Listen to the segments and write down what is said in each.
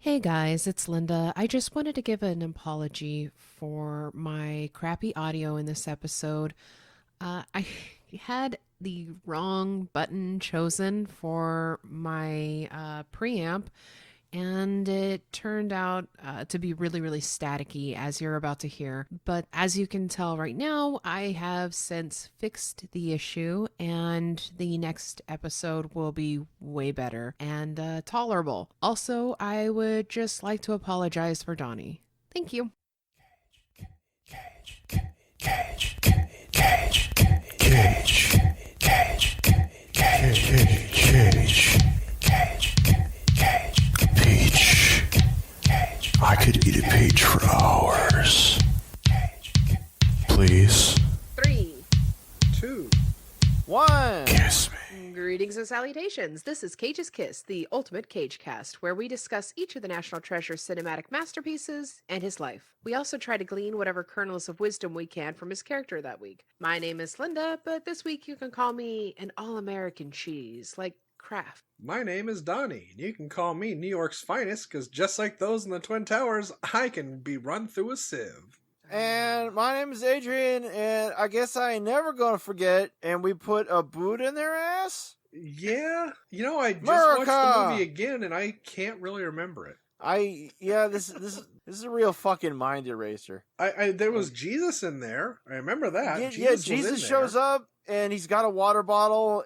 Hey guys, it's Linda. I just wanted to give an apology for my crappy audio in this episode. I had the wrong button chosen for my preamp, and it turned out to be really, really staticky, as you're about to hear. But as you can tell right now, I have since fixed the issue, and the next episode will be way better and tolerable. Also, I would just like to apologize for Donnie. Thank you. Cage, cage, cage, cage, cage, peach. I could eat a peach for hours. Please. 3, 2, 1. Kiss me. Greetings and salutations. This is Cage's Kiss, the ultimate Cage cast, where we discuss each of the National Treasure cinematic masterpieces and his life. We also try to glean whatever kernels of wisdom we can from his character that week. My name is Linda, but this week you can call me an all-American cheese, like Kraft. My name is Donnie, and you can call me New York's finest, because just like those in the Twin Towers, I can be run through a sieve. And my name is Adrian, and I guess I ain't never gonna forget, and we put a boot in their ass? Yeah, I just America! watched the movie again, and I can't really remember it. This is a real fucking mind eraser. There was Jesus in there. I remember that. Jesus shows up, and he's got a water bottle,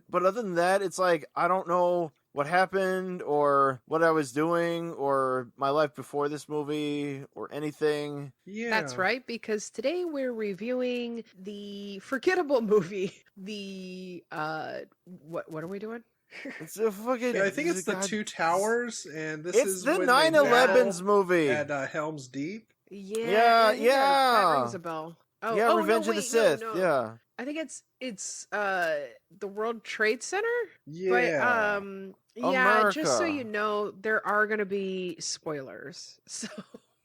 but other than that, it's like, I don't know what happened, or what I was doing, or my life before this movie, or anything. Yeah, That's right, because today we're reviewing the forgettable movie, what are we doing? It's a fucking... Yeah, I think it's the Two Towers, and this It's is the when they 9/11's movie. at Helm's Deep. Yeah, Yeah. that rings a bell. Yeah, Revenge no, of the wait, Sith. no. Yeah. I think it's the World Trade Center. Yeah. But yeah, just so America. you know, there are going to be spoilers. So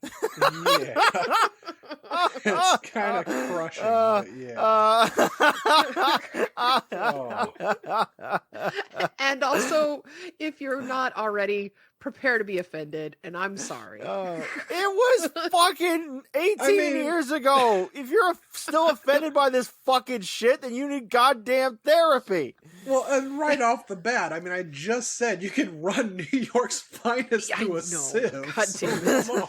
Yeah. It's kind of crushing, but yeah. and also, if you're not already, prepare to be offended, and I'm sorry. It was fucking 18 years ago. If you're still offended by this fucking shit, then you need goddamn therapy. Well, and right off the bat, I just said you can run New York's finest Yeah, through I a know. sieve. God So damn it. come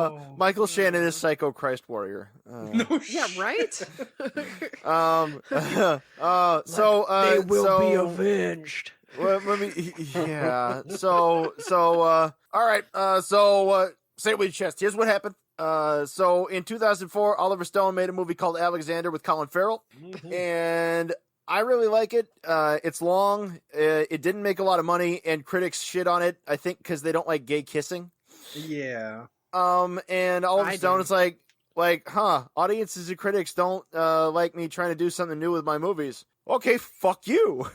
on. Michael Shannon is Psycho Christ Warrior. No Yeah, shit. right? They will be avenged. Well, let me. Yeah. So. All right. Say it with your chest. Here's what happened. So in 2004, Oliver Stone made a movie called Alexander with Colin Farrell, and I really like it. It's long. It didn't make a lot of money, and critics shit on it. I think because they don't like gay kissing. Yeah. And Oliver I Stone do. is like, audiences and critics don't like me trying to do something new with my movies. Okay, fuck you.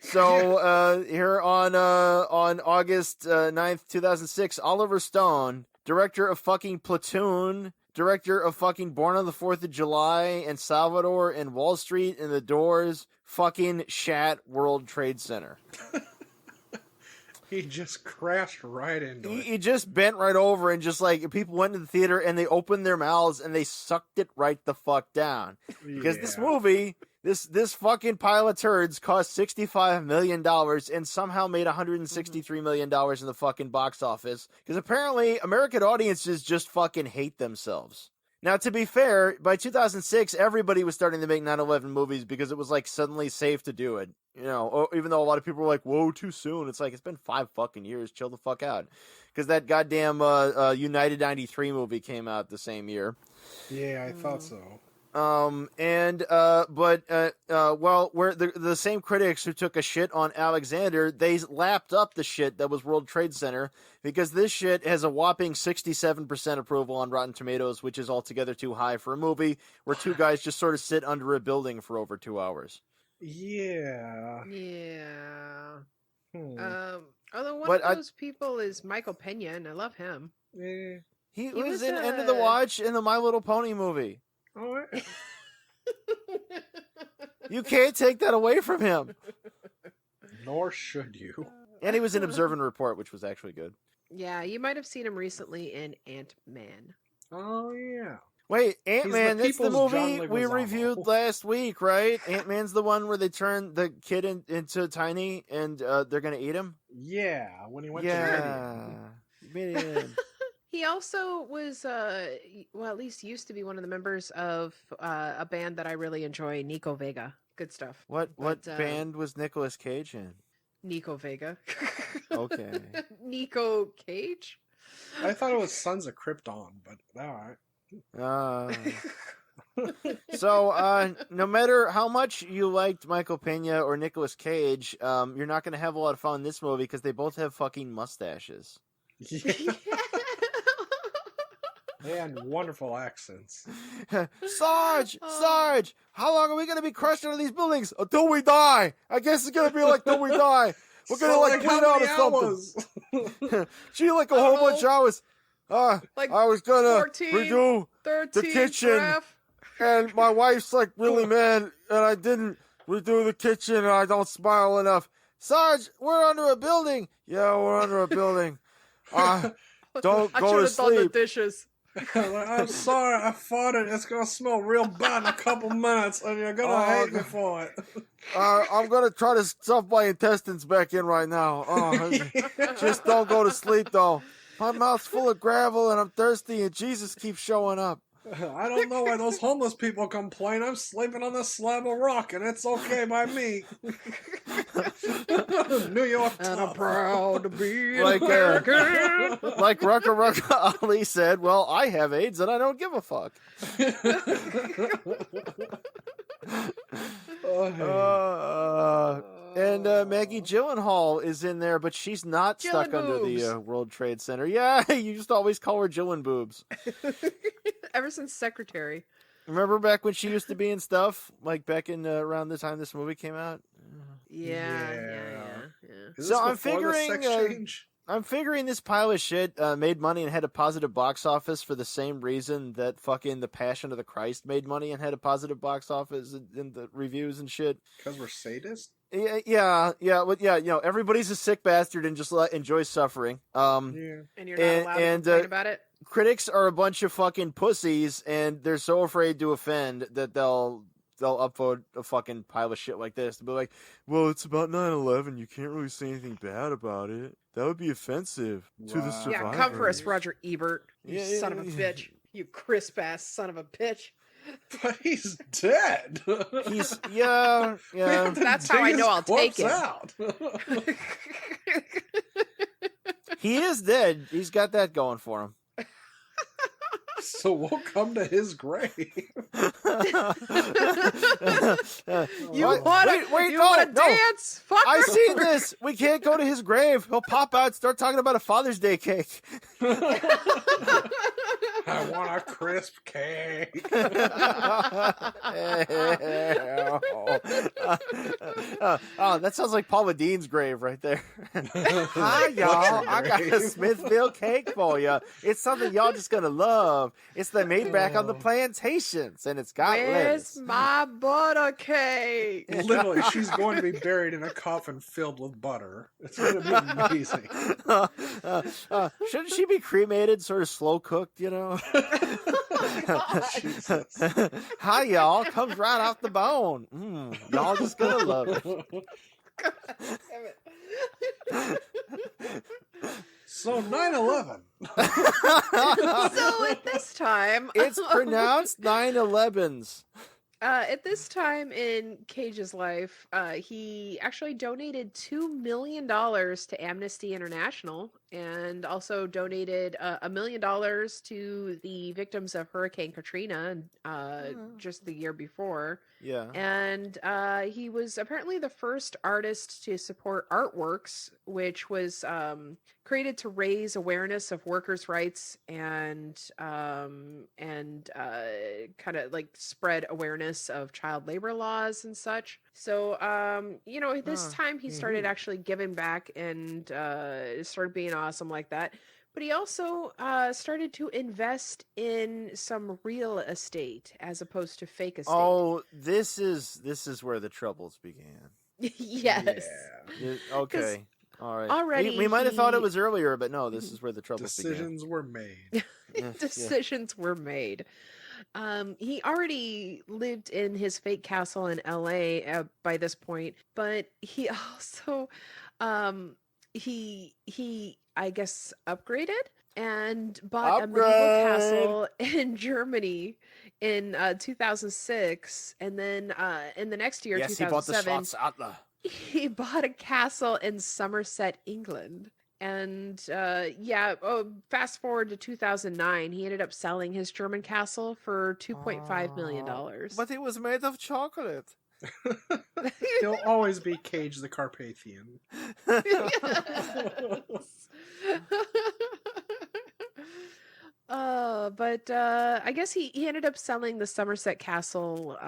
So here on August 9th, 2006, Oliver Stone, director of fucking Platoon, director of fucking Born on the 4th of July and Salvador and Wall Street and The Doors, fucking shat World Trade Center. He just crashed right into it. He just bent right over and just like people went to the theater and they opened their mouths and they sucked it right the fuck down. Because this Yeah. movie, this fucking pile of turds cost $65 million and somehow made $163 million in the fucking box office. Because apparently American audiences just fucking hate themselves. Now, to be fair, by 2006, everybody was starting to make 9/11 movies because it was like suddenly safe to do it. Even though a lot of people were like, whoa, too soon. It's like, it's been 5 fucking years. Chill the fuck out. Because that goddamn United 93 movie came out the same year. Yeah, I thought so. Where the same critics who took a shit on Alexander, they lapped up the shit that was World Trade Center because this shit has a whopping 67% approval on Rotten Tomatoes, which is altogether too high for a movie where two guys just sort of sit under a building for over 2 hours. Yeah. Yeah. Hmm. Although one But of those people is Michael Pena, and I love him. Eh. He He was was, in End of the Watch in the My Little Pony movie. Oh, You can't take that away from him. Nor should you. And he was in Observe and Report, which was actually good. Yeah, you might have seen him recently in Ant-Man. Oh, yeah. Wait, the Ant-Man, that's the people's movie John we Leguizamo. reviewed last week, right? Ant-Man's the one where they turn the kid into Tiny and they're going to eat him? Yeah, when he went to Yeah. Midian. Midian. He also was, well, at least used to be one of the members of a band that I really enjoy, Nico Vega. Good stuff. What But, band was Nicolas Cage in? Nico Vega. Okay. Nico Cage? I thought it was Sons of Krypton, but alright. So, no matter how much you liked Michael Pena or Nicolas Cage, you're not going to have a lot of fun in this movie because they both have fucking mustaches. And wonderful accents. Sarge! Sarge! How long are we going to be crushed under these buildings? Until we die! I guess it's going to be like till we die! We're going to like bleed how out many or something. hours? Gee, like a whole bunch of hours. Like I was going to 14, redo 13, kitchen. Ref. and my wife's like really mad, and I didn't redo the kitchen, and I don't smile enough. Sarge, we're under a building. Yeah, we're under a building. Don't I go should to have done the sleep. dishes. I'm sorry, I farted. It's gonna smell real bad in a couple minutes, and you're gonna hate me for it. I'm gonna try to stuff my intestines back in right now. Just don't go to sleep though. My mouth's full of gravel, and I'm thirsty, and Jesus keeps showing up. I don't know why those homeless people complain. I'm sleeping on this slab of rock, and it's okay by me. New York And I'm tough. proud to be Like, American. Like Rucka Ali said, well, I have AIDS, and I don't give a fuck. And Maggie Gyllenhaal is in there, but she's not stuck Gyllen under boobs. the World Trade Center. Yeah, you just always call her Gyllen boobs. Ever since Secretary. Remember back when she used to be in stuff, like back in around the time this movie came out? Yeah. Is So this I'm before the figuring, sex change? I'm figuring this pile of shit made money and had a positive box office for the same reason that fucking The Passion of the Christ made money and had a positive box office in the reviews and shit. Because we're sadists? Yeah. You know, everybody's a sick bastard and just enjoys suffering. Yeah. And you're not allowed to and, complain about it? Critics are a bunch of fucking pussies, and they're so afraid to offend that they'll upvote a fucking pile of shit like this to be like, well, it's about 9/11. You can't really say anything bad about it. That would be offensive to the Wow. survivors. Yeah, come for us, Roger Ebert. You Yeah, son of a yeah. bitch. You crisp ass son of a bitch. But he's dead. He's yeah. We have to That's dig how I his know I'll take corpse it. out. He is dead. He's got that going for him. So we'll come to his grave. You What? wanna, Wait, you no, wanna no. dance? Fucker? I seen this. We can't go to his grave. He'll pop out, start talking about a Father's Day cake. I want a crisp cake. Oh, that sounds like Paula Dean's grave right there. Hi, What's y'all. your I got a grave? Smithville cake for you. It's something y'all just gonna love. It's the made back on the plantations, and it's got Where's lettuce. my butter cake? Literally, she's going to be buried in a coffin filled with butter. It's going to be amazing. Shouldn't she be cremated, sort of slow cooked, you know? Jesus. Hi, y'all. Comes right off the bone. Y'all just gonna love it. So 9/11. So at this time, It's pronounced 9/11s. at this time in Cage's life, he actually donated $2 million to Amnesty International and also donated $1 million to the victims of Hurricane Katrina just the year before. Yeah. And he was apparently the first artist to support Artworks, which was created to raise awareness of workers' rights and kind of like spread awareness of child labor laws and such. So, this time he started actually giving back and started being awesome like that. But he also started to invest in some real estate as opposed to fake estate. Oh, this is where the troubles began. Yes. Yeah. Okay. All right. already we might have thought it he- was earlier, but no, this is where the troubles Decisions were made. began. Decisions were made. He already lived in his fake castle in LA by this point, but he also, he I guess upgraded and bought a medieval castle in Germany in 2006, and then in the next year, Yes, he bought the 2007, Schwarz Adler. he bought a castle in Somerset, England. And fast forward to 2009, he ended up selling his German castle for $2.5 million. But it was made of chocolate. He'll always be Cage the Carpathian. Yes. But I guess he ended up selling the Somerset Castle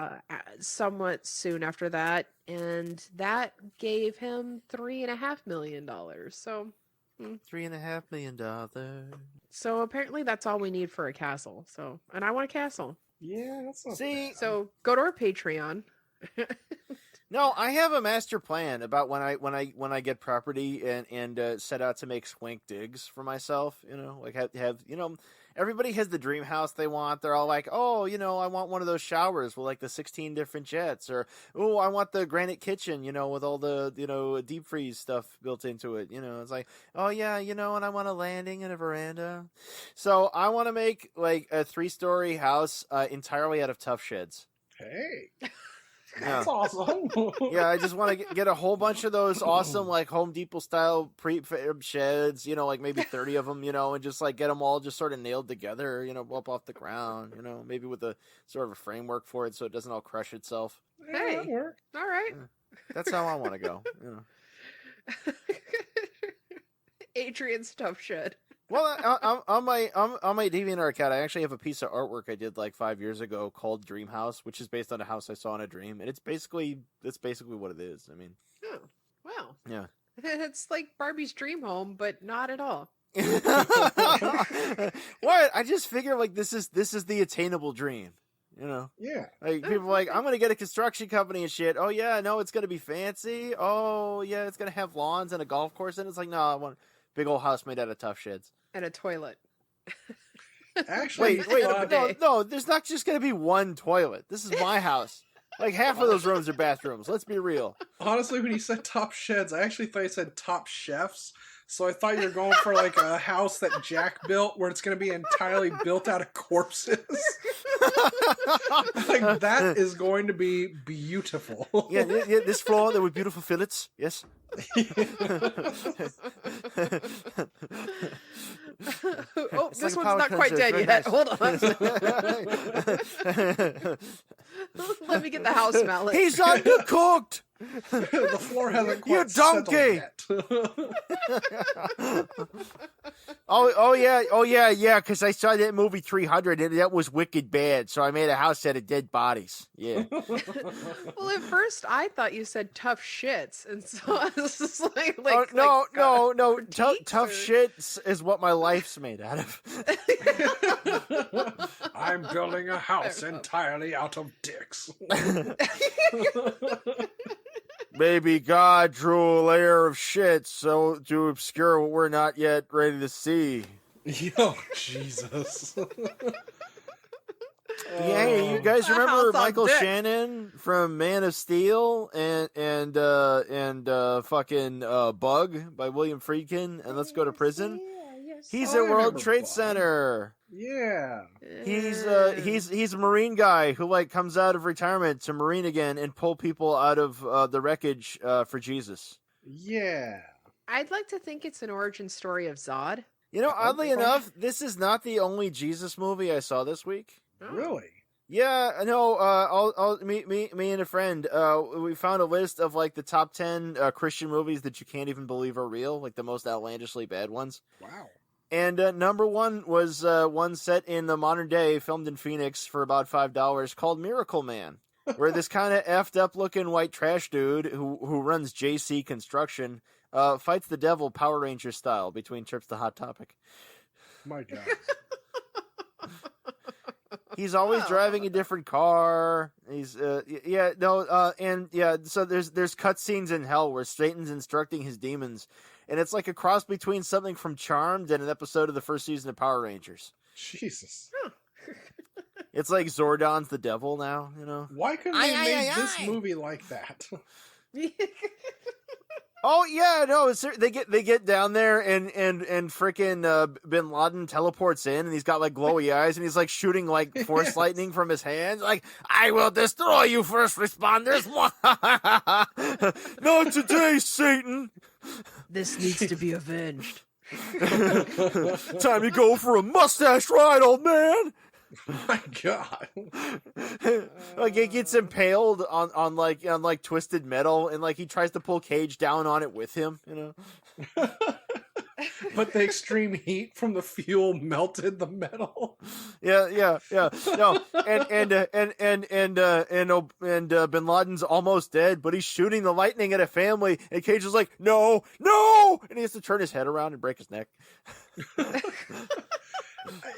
somewhat soon after that, and that gave him $3.5 million. $3.5 million. So apparently that's all we need for a castle. So, and I want a castle. Yeah, that's not See, bad. So go to our Patreon. no, I have a master plan about when I get property and set out to make swank digs for myself. You know, like have everybody has the dream house they want. They're all like, oh, I want one of those showers with like the 16 different jets, or oh, I want the granite kitchen, with all the deep freeze stuff built into it. It's like, oh yeah, and I want a landing and a veranda. So I want to make like a 3-story house entirely out of tough sheds. Hey, Yeah. that's awesome. Yeah, I just want to get a whole bunch of those awesome, like Home Depot style prefab sheds, like maybe 30 of them, and just like get them all just sort of nailed together, up off the ground, maybe with a sort of a framework for it so it doesn't all crush itself. Yeah, Hey. that'd work. All right. That's how I want to go. Adrian's Tough Shed. Well, on my DeviantArt account, I actually have a piece of artwork I did like 5 years ago called Dream House, which is based on a house I saw in a dream, and it's basically what it is. I mean, Oh, wow. yeah. It's like Barbie's dream home, but not at all. What? I just figure like this is the attainable dream. Yeah. Like people are like, I'm gonna get a construction company and shit. Oh yeah, no, it's gonna be fancy. Oh yeah, it's gonna have lawns and a golf course. And it's like, no, I want a big old house made out of tough sheds. And a toilet. Actually, Wait, no, there's not just gonna be one toilet. This is my house. Like half of those rooms are bathrooms. Let's be real. honestly, when you said top sheds, I actually thought you said top chefs. So I thought you were going for like a house that Jack built where it's going to be entirely built out of corpses. Like that is going to be beautiful. Yeah, this floor there were beautiful fillets. Yes. Oh, It's this like a one's power not quite cleanser. dead Very yet. nice. Hold on. Let me get the house mallet. He's undercooked. The floor hasn't quite You donkey! settled yet. Oh yeah, because I saw that movie 300 and that was wicked bad, so I made a house out of dead bodies. Yeah. Well, at first I thought you said tough shits, and so I was just like No. critiques Tough or- shit is what my life's made out of. I'm building a house entirely out of dicks. Maybe God drew a layer of shit so to obscure what we're not yet ready to see. Yo, Jesus. Yeah, you guys A remember house on Michael dicks. Shannon from Man of Steel and fucking Bug by William Friedkin and Let's Go to Prison? He's Oh, I at World remember Trade Bug. Center. Yeah. He's a Marine guy who like comes out of retirement to Marine again and pull people out of the wreckage for Jesus. Yeah. I'd like to think it's an origin story of Zod. Oddly enough, this is not the only Jesus movie I saw this week. Oh. Really? Yeah, no. Me and a friend. We found a list of like the top 10 Christian movies that you can't even believe are real, like the most outlandishly bad ones. Wow. And number one was one set in the modern day, filmed in Phoenix for about $5, called Miracle Man, where this kind of effed up looking white trash dude who runs JC Construction fights the devil Power Ranger style between trips to Hot Topic. My God. He's always Oh. driving a different car. He's So there's cutscenes in hell where Satan's instructing his demons, and it's like a cross between something from Charmed and an episode of the first season of Power Rangers. Jesus. It's like Zordon's the devil now, you know. Why couldn't they make this movie like that? Oh yeah, no, they get down there and freaking Bin Laden teleports in and he's got like glowy eyes and he's like shooting like force Yes. lightning from his hands, like I will destroy you, first responders. Not today, Satan. This needs to be avenged. Time to go for a mustache ride, old man. My God. Like it gets impaled on like twisted metal and like he tries to pull Cage down on it with him, you know. But the extreme heat from the fuel melted the metal. Yeah. No, and Bin Laden's almost dead, but he's shooting the lightning at a family, and Cage is like, no, and he has to turn his head around and break his neck.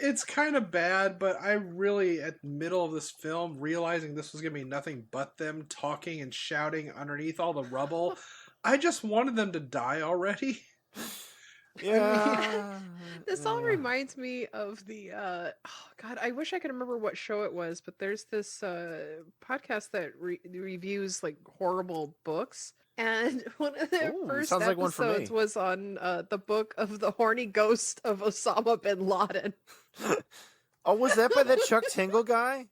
It's kind of bad, but I really, at the middle of this film, realizing this was going to be nothing but them talking and shouting underneath all the rubble, I just wanted them to die already. Yeah. This all reminds me of the oh God, I wish I could remember what show it was, but there's this podcast that reviews like horrible books. And one of their Ooh, first sounds like one for episodes me. was on the book of the horny ghost of Osama bin Laden. Oh, was that by that Chuck Tingle guy?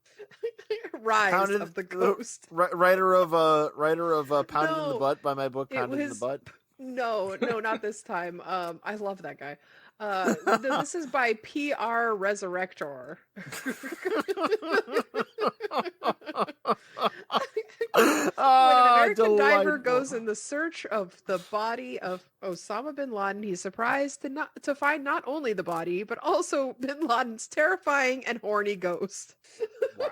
Rise Pounded- of the Ghost. Writer of Pounded in the No, Butt by my book it Pounded in the was- Butt. No, not this time. I love that guy. This is by PR Resurrector. When an American diver goes in the search of the body of Osama bin Laden, he's surprised to find not only the body, but also bin Laden's terrifying and horny ghost. Wow.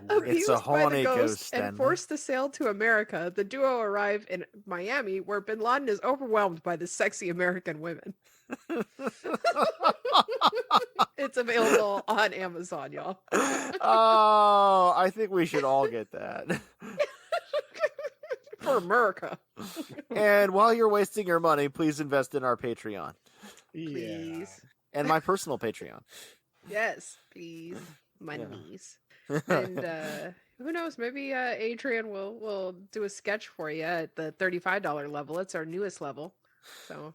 Abused a by the horny ghost ghost, and then. forced to sail to America, the duo arrive in Miami, where bin Laden is overwhelmed by the sexy American women. It's available on Amazon, y'all. Oh, I think we should all get that. For America. And while you're wasting your money, please invest in our Patreon Yeah. Please. and my personal Patreon. Yes, please. My Yeah. knees. And who knows, maybe Adrian will do a sketch for you at the $35 level. It's our newest level. So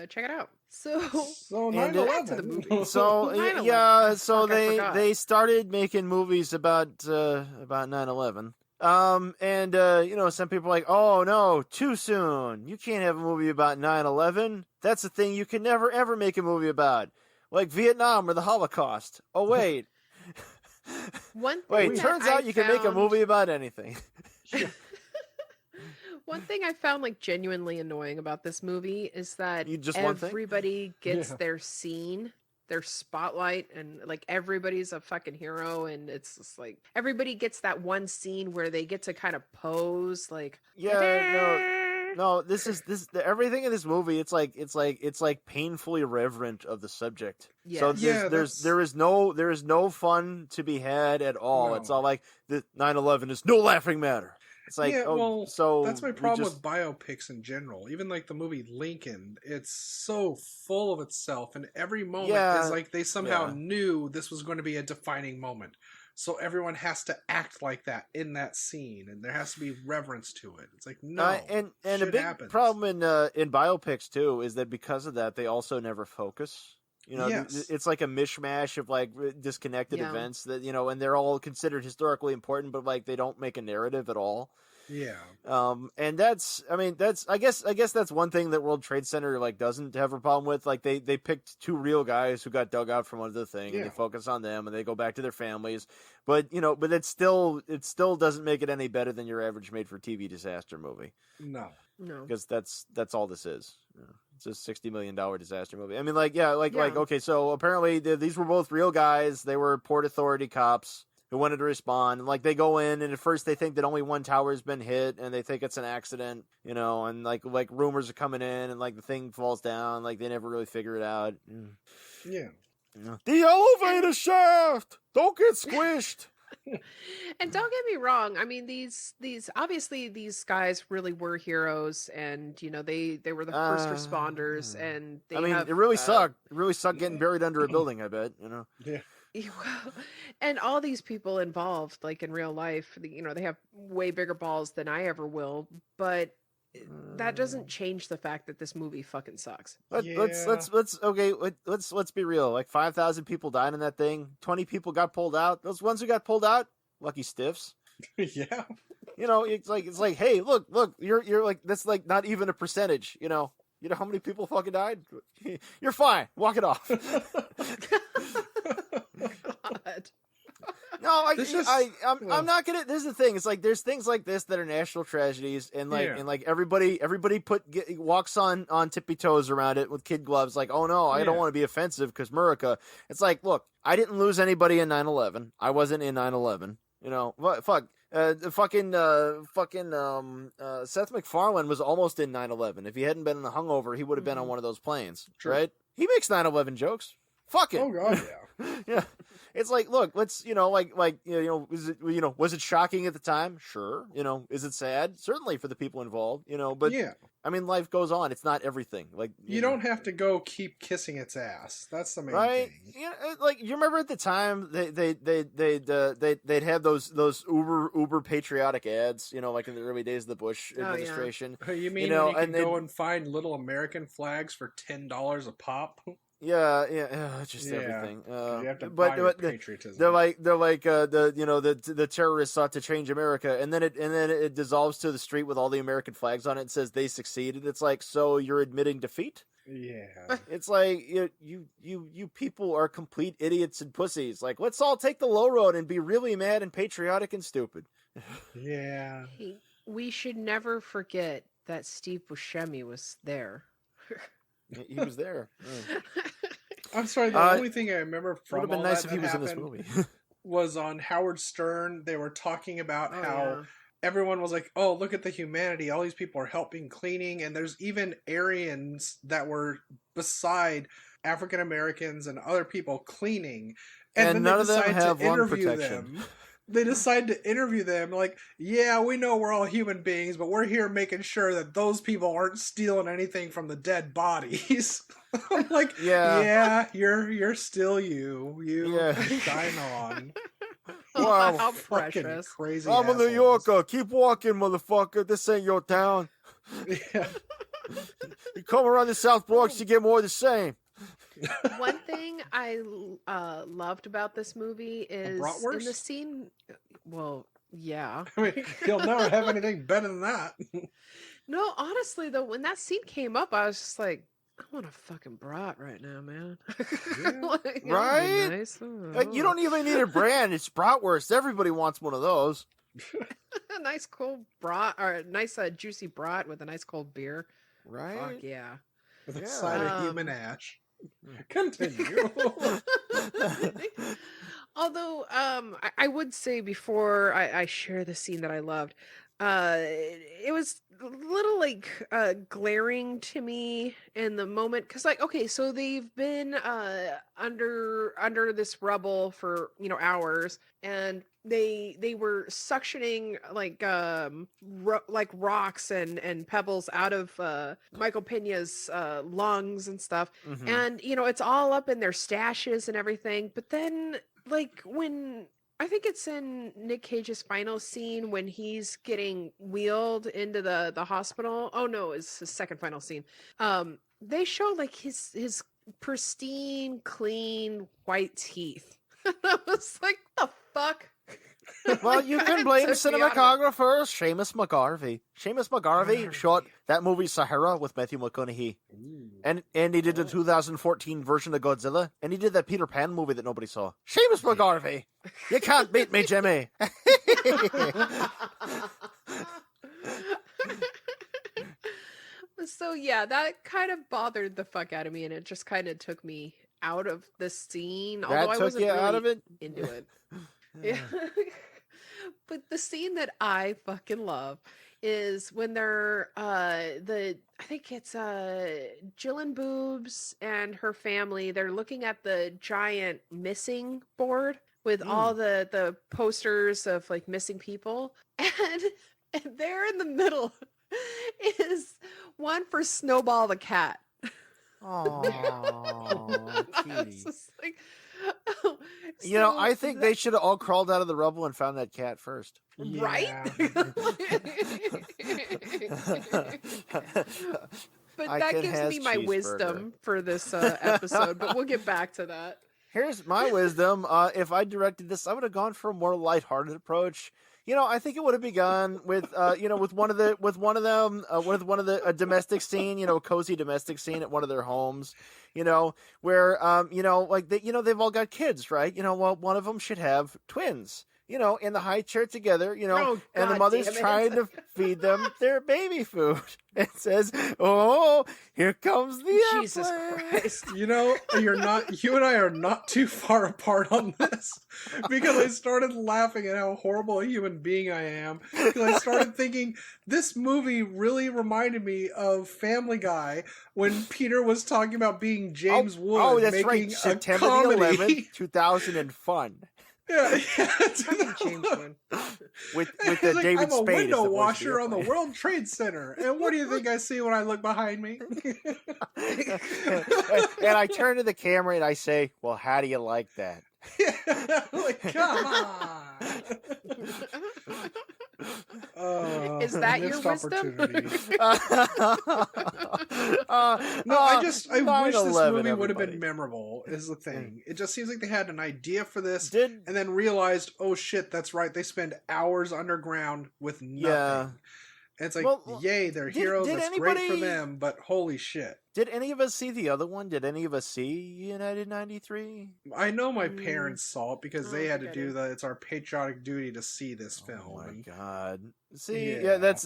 check it out. So So And 9/11. back to the movie. So 9/11. yeah, so Fuck, I they forgot. started making movies about 9/11. And some people are like, "Oh no, too soon. You can't have a movie about 9/11. That's a thing you can never ever make a movie about, like Vietnam or the Holocaust." Oh wait, one thing wait. that Turns I out you can make a found- movie about anything. One thing I found like genuinely annoying about this movie is that Just one thing? everybody gets Yeah. their scene, their spotlight, and like everybody's a fucking hero, and it's just like everybody gets that one scene where they get to kind of pose, like No, everything in this movie. It's like painfully irreverent of the subject. So Yes. Yeah, there is no fun to be had at all. No. It's all like the 9/11 is no laughing matter. It's like, Yeah, oh, well, so that's my we problem just- with biopics in general. Even like the movie Lincoln, it's so full of itself, and every moment Yeah, is like they somehow yeah. knew this was going to be a defining moment. So everyone has to act like that in that scene, and there has to be reverence to it. It's like no, and a shit big happens. problem in biopics too is that because of that they also never focus. You know, Yes. it's like a mishmash of like disconnected Yeah. events that and they're all considered historically important, but like they don't make a narrative at all. Yeah, And I guess that's one thing that World Trade Center like doesn't have a problem with. Like they picked two real guys who got dug out from under the thing, and Yeah. they focus on them, and they go back to their families. But it still doesn't make it any better than your average made-for-TV disaster movie, no. No. because that's all this is. It's a $60 million disaster movie. I mean, like Yeah. okay, so apparently these were both real guys. They were Port Authority cops. who wanted to respond. And like they go in, and at first they think that only one tower has been hit, and they think it's an accident, you know. And like rumors are coming in, and like the thing falls down. Like they never really figure it out. Yeah. The elevator shaft. Don't get squished. And don't get me wrong. I mean, these obviously these guys really were heroes, and you know they were the first responders, and they I mean, have, it really sucked. It really sucked getting buried under a building. I bet, you know. Yeah. And all these people involved, like in real life, you know, they have way bigger balls than I ever will, but that doesn't change the fact that this movie fucking sucks. Let's be real. Like 5,000 people died in that thing. 20 people got pulled out. Those ones who got pulled out, lucky stiffs. Yeah. You know, it's like, hey, look, you're like, that's like not even a percentage. You know how many people fucking died? You're fine. Walk it off. God. No, Well, I'm not gonna. This is the thing. It's like there's things like this that are national tragedies, and like everybody walks on tippy toes around it with kid gloves. Like, oh no, I don't Yeah. want to be offensive because America. It's like, look, I didn't lose anybody in 9/11. I wasn't in 9/11. You know, fuck. Seth MacFarlane was almost in 9/11. If he hadn't been in the hungover, he would have been on one of those planes, True. right? He makes 9/11 jokes. Fuck it. Oh god, yeah. Yeah. It's like, look, let's, was it shocking at the time? Sure. You know, is it sad? Certainly for the people involved, you know, but Yeah. I mean, life goes on. It's not everything. Like, You know, don't have to go keep kissing its ass. That's the main right? thing. Yeah, like you remember at the time they'd have those uber patriotic ads, you know, like in the early days of the Bush yeah. administration. You mean know, when you can and then- go and find little American flags for $10 a pop? Yeah, just Yeah, everything. 'Cause you have to but buy your the- patriotism. They're like the terrorists sought to change America, and then it dissolves to the street with all the American flags on it and says they succeeded. It's like, so you're admitting defeat? Yeah. It's like you people are complete idiots and pussies. Like, let's all take the low road and be really mad and patriotic and stupid. Yeah. Hey, we should never forget that Steve Buscemi was there. He was there. Yeah. I'm sorry, the only thing I remember Would from have been all nice that if he was in this happened movie. was on Howard Stern. They were talking about Oh, how yeah. everyone was like, oh, look at the humanity. All these people are helping cleaning. And there's even Aryans that were beside African Americans and other people cleaning. And then none they of them decide have to lung interview protection. them. They decide to interview them like, yeah, we know we're all human beings, but we're here making sure that those people aren't stealing anything from the dead bodies. I'm like, Yeah. you're still you. You Yeah. shine on. Wow. How Fucking precious. crazy. I'm a New assholes. Yorker. Keep walking, motherfucker. This ain't your town. Yeah. You come around the South Bronx, you get more of the same. One thing I loved about this movie is in the bratwurst? scene. Well, yeah. I mean, you'll never have anything better than that. No, honestly though, when that scene came up, I was just like, I want a fucking brat right now, man. Like, that would be Right? nice. Like, you don't even need a brand. It's bratwurst. Everybody wants one of those. A nice cold brat or a nice juicy brat with a nice cold beer. Right? Fuck yeah. With a Yeah. side of human Um, ash. Continue. Although, I would say before I share the scene that I loved, it was a little like glaring to me in the moment because, like, okay, so they've been under this rubble for hours, and they were suctioning like like rocks and pebbles out of Michael Pena's lungs and stuff. Mhm. And it's all up in their stashes and everything, but then like when I think it's in Nick Cage's final scene when he's getting wheeled into the hospital. Oh no, it's his second final scene. They show like his pristine clean white teeth. I was like, the fuck. Well, you That can blame took me out of it. cinematographer Seamus McGarvey. Seamus McGarvey shot that movie Sahara with Matthew McConaughey. And he did the 2014 version of Godzilla. And he did that Peter Pan movie that nobody saw. Seamus McGarvey! You can't beat me, Jimmy! So yeah, that kind of bothered the fuck out of me, and it just kind of took me out of the scene. That Although I took wasn't you really out of it? into it. Yeah. But the scene that I fucking love is when they're I think it's Jillian Boobs and her family, they're looking at the giant missing board with all the posters of like missing people, and there in the middle is one for Snowball the cat. Oh, I was cutie. just like, oh, You know, so I think they should have all crawled out of the rubble and found that cat first. right? But I that can gives has me my cheeseburger. wisdom for this episode, but we'll get back to that. Here's my wisdom. If I directed this, I would have gone for a more lighthearted approach. You know, I think it would have begun with, with one of the a domestic scene, a cozy domestic scene at one of their homes, where, they've all got kids, right? Well, one of them should have twins, in the high chair together, Oh, and the God mother's damn it. trying to feed them their baby food. It says, "Oh, here comes the Jesus airplane." Christ. You and I are not too far apart on this, because I started laughing at how horrible a human being I am. Because I started thinking this movie really reminded me of Family Guy when Peter was talking about being James Wood. Oh, that's making right. a September the comedy. 11th, 2000 and fun. Yeah, James Wood. With He's the like, David I'm a Spade as window the voice of washer on the airplane. World Trade Center. And what do you think I see when I look behind me? And I turn to the camera and I say, "Well, how do you like that?" Like, come on. Is that your missed wisdom? opportunity. No, No, I wish this 9/11, movie would have been everybody. memorable, is the thing. It just seems like they had an idea for this Did and then realized, oh shit, that's right, they spend hours underground with nothing. Yeah. And it's like, Well, yay, they're did- heroes, did that's great for anybody- them, but holy shit. did any of us see the other one? Did any of us see United 93? I know my Mm. parents saw it because Oh, they had to I do get it. that. It's our patriotic duty to see this film. Oh my And- god! See, Yeah. yeah, that's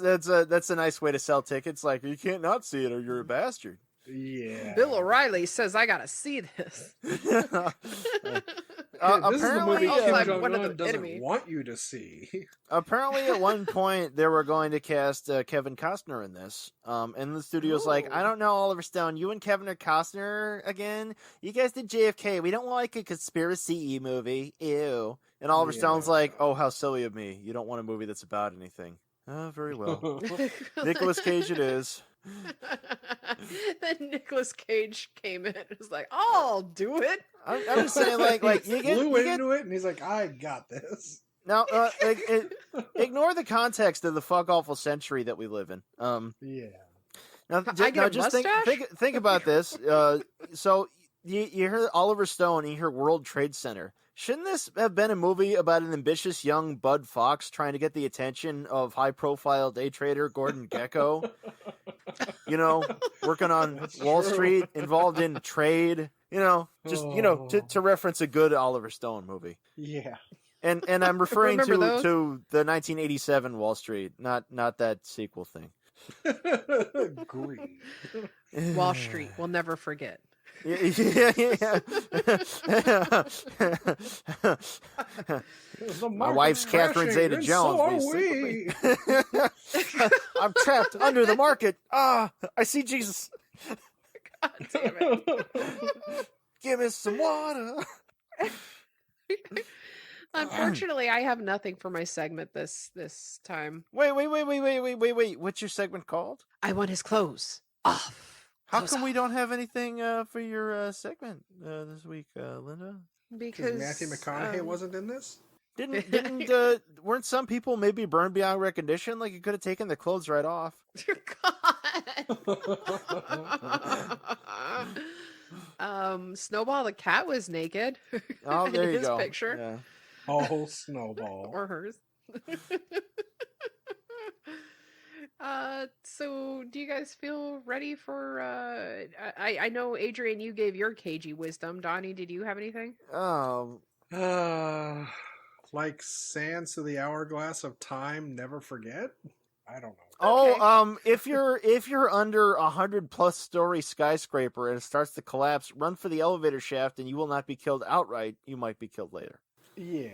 a nice way to sell tickets. Like, you can't not see it, or you're a bastard. yeah. Bill O'Reilly says I gotta see this. This is the movie Also, Kim I'm Jong one of Un the doesn't enemy. want you to see. Apparently, at one point, they were going to cast Kevin Costner in this. And the studio's like, "I Ooh. don't know, Oliver Stone. You and Kevin are Costner again? You guys did JFK. We don't like a conspiracy movie. Ew." And Oliver Stone's Yeah. like, "Oh, how silly of me. You don't want a movie that's about anything." Very well. Nicolas Cage it is. Then Nicolas Cage came in and was like, I'll do it. I'm just saying, like you get, Flew you get into it, and he's like, "I got this." now. Ignore the context of the fuck awful century that we live in. Yeah. Now, I get a just mustache? think about this. So you hear Oliver Stone, you hear World Trade Center. Shouldn't this have been a movie about an ambitious young Bud Fox trying to get the attention of high-profile day trader Gordon Gekko? Working on That's Wall true. Street, involved in trade. To reference a good Oliver Stone movie. Yeah. And I'm referring to Remember those? the 1987 Wall Street, not that sequel thing. Agreed. Wall Street, we'll never forget. Yeah. My wife's Catherine Zeta-Jones. So are Please we. think of me. I'm trapped under the market. I see Jesus. God damn it. Give me some water. Unfortunately, I have nothing for my segment this time. Wait. What's your segment called? I want his clothes off. How Clothes come we off. don't have anything for your segment this week, Linda? Because Because Matthew McConaughey wasn't in this? Weren't some people maybe burned beyond recognition? Like, you could have taken the clothes right off. God. Snowball the cat was naked. Oh, in there you his go. picture. Yeah. Oh, Snowball. Or hers. So do you guys feel ready for I know Adrian, you gave your cagey wisdom. Donnie, did you have anything? Like sands to the hourglass of time, never forget? I don't know. Oh, if you're under 100+ story skyscraper and it starts to collapse, run for the elevator shaft and you will not be killed outright. You might be killed later. Yeah.